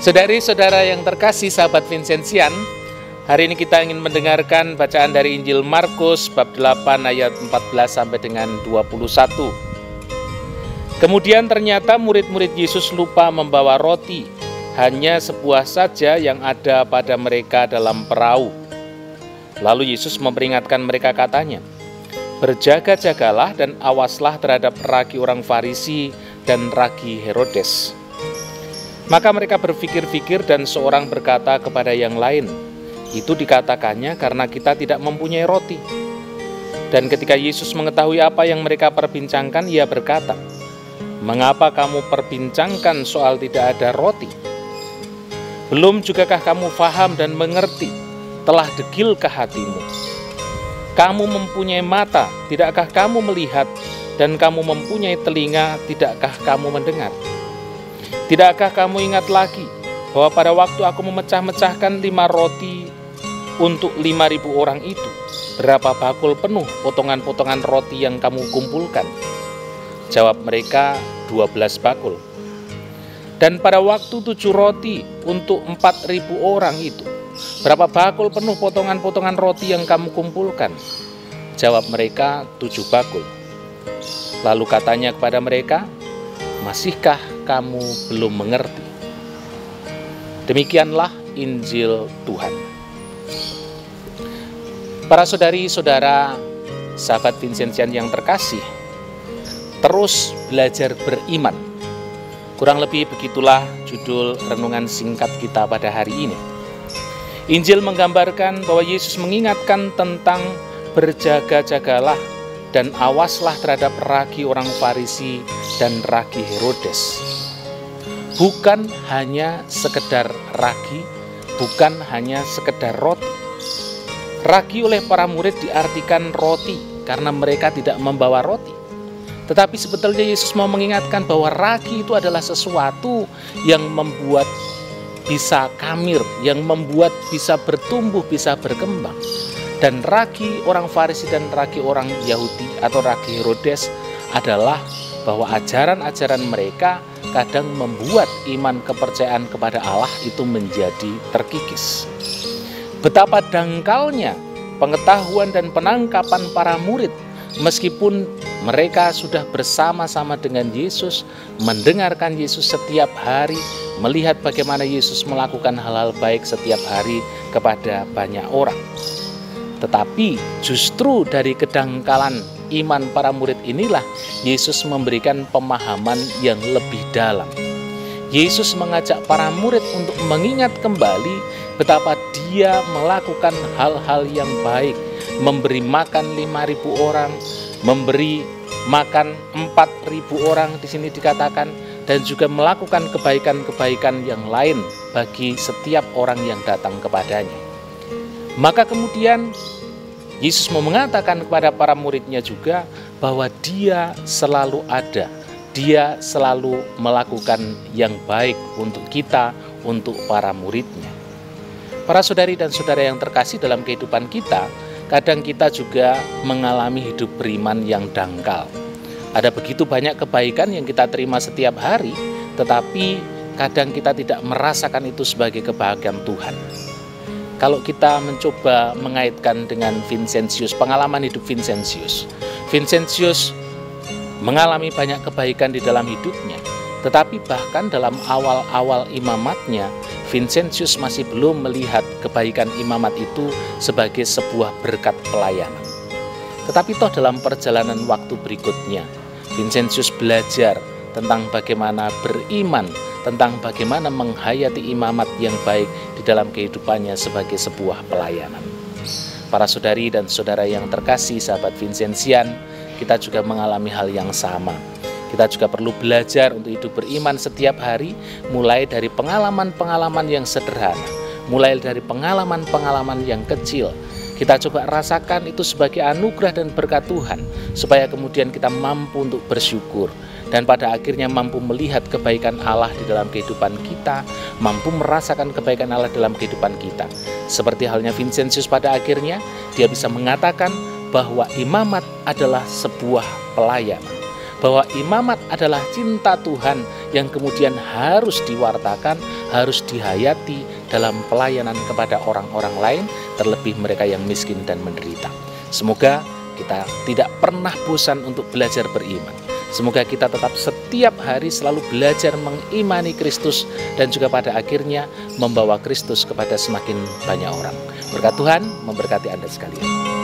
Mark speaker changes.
Speaker 1: Saudari-saudara yang terkasih, sahabat Vincenzian, hari ini kita ingin mendengarkan bacaan dari Injil Markus bab 8 ayat 14 sampai dengan 21. Kemudian ternyata murid-murid Yesus lupa membawa roti, hanya sebuah saja yang ada pada mereka dalam perahu. Lalu Yesus memperingatkan mereka, katanya, "Berjaga-jagalah dan awaslah terhadap ragi orang Farisi dan ragi Herodes." Maka mereka berpikir-pikir dan seorang berkata kepada yang lain, "Itu dikatakannya karena kita tidak mempunyai roti." Dan ketika Yesus mengetahui apa yang mereka perbincangkan, ia berkata, "Mengapa kamu perbincangkan soal tidak ada roti? Belum jugakah kamu faham dan mengerti? Telah degilkah hatimu? Kamu mempunyai mata, tidakkah kamu melihat? Dan kamu mempunyai telinga, tidakkah kamu mendengar? Tidakkah kamu ingat lagi bahwa pada waktu aku memecah-mecahkan 5 roti untuk 5.000 orang itu, berapa bakul penuh potongan-potongan roti yang kamu kumpulkan?" Jawab mereka, 12 bakul. "Dan pada waktu 7 roti untuk 4.000 orang itu, berapa bakul penuh potongan-potongan roti yang kamu kumpulkan?" Jawab mereka, 7 bakul. Lalu katanya kepada mereka, "Masihkah kamu belum mengerti?" Demikianlah Injil Tuhan. Para saudari-saudara, sahabat Vincenzian yang terkasih, terus belajar beriman. Kurang lebih begitulah judul renungan singkat kita pada hari ini. Injil menggambarkan bahwa Yesus mengingatkan tentang berjaga-jagalah dan awaslah terhadap ragi orang Farisi dan ragi Herodes. Bukan hanya sekedar ragi, bukan hanya sekedar roti. Ragi oleh para murid diartikan roti karena mereka tidak membawa roti. Tetapi sebetulnya Yesus mau mengingatkan bahwa ragi itu adalah sesuatu yang membuat bisa kamir, yang membuat bisa bertumbuh, bisa berkembang. Dan ragi orang Farisi dan ragi orang Yahudi atau ragi Herodes adalah bahwa ajaran-ajaran mereka kadang membuat iman kepercayaan kepada Allah itu menjadi terkikis. Betapa dangkalnya pengetahuan dan penangkapan para murid, meskipun mereka sudah bersama-sama dengan Yesus, mendengarkan Yesus setiap hari, melihat bagaimana Yesus melakukan hal-hal baik setiap hari kepada banyak orang. Tetapi justru dari kedangkalan iman para murid inilah Yesus memberikan pemahaman yang lebih dalam. Yesus mengajak para murid untuk mengingat kembali betapa Dia melakukan hal-hal yang baik, memberi makan 5.000 orang, memberi makan 4.000 orang di sini dikatakan, dan juga melakukan kebaikan-kebaikan yang lain bagi setiap orang yang datang kepadanya. Maka kemudian Yesus mau mengatakan kepada para muridnya juga bahwa Dia selalu ada, Dia selalu melakukan yang baik untuk kita, untuk para muridnya. Para saudari dan saudara yang terkasih, dalam kehidupan kita, kadang kita juga mengalami hidup beriman yang dangkal. Ada begitu banyak kebaikan yang kita terima setiap hari, tetapi kadang kita tidak merasakan itu sebagai kebahagiaan Tuhan. Kalau kita mencoba mengaitkan dengan Vincentius, pengalaman hidup Vincentius mengalami banyak kebaikan di dalam hidupnya, tetapi bahkan dalam awal-awal imamatnya, Vincentius masih belum melihat kebaikan imamat itu sebagai sebuah berkat pelayanan. Tetapi toh dalam perjalanan waktu berikutnya, Vincentius belajar tentang bagaimana beriman, tentang bagaimana menghayati imamat yang baik di dalam kehidupannya sebagai sebuah pelayanan. Para saudari dan saudara yang terkasih, sahabat Vincenzian, kita juga mengalami hal yang sama. Kita juga perlu belajar untuk hidup beriman setiap hari, mulai dari pengalaman-pengalaman yang sederhana, mulai dari pengalaman-pengalaman yang kecil. Kita coba rasakan itu sebagai anugerah dan berkat Tuhan, supaya kemudian kita mampu untuk bersyukur, dan pada akhirnya mampu melihat kebaikan Allah di dalam kehidupan kita, mampu merasakan kebaikan Allah dalam kehidupan kita. Seperti halnya Vincentius pada akhirnya, dia bisa mengatakan bahwa imamat adalah sebuah pelayanan, bahwa imamat adalah cinta Tuhan yang kemudian harus diwartakan, harus dihayati dalam pelayanan kepada orang-orang lain, terlebih mereka yang miskin dan menderita. Semoga kita tidak pernah bosan untuk belajar beriman. Semoga kita tetap setiap hari selalu belajar mengimani Kristus dan juga pada akhirnya membawa Kristus kepada semakin banyak orang. Berkat Tuhan memberkati Anda sekalian.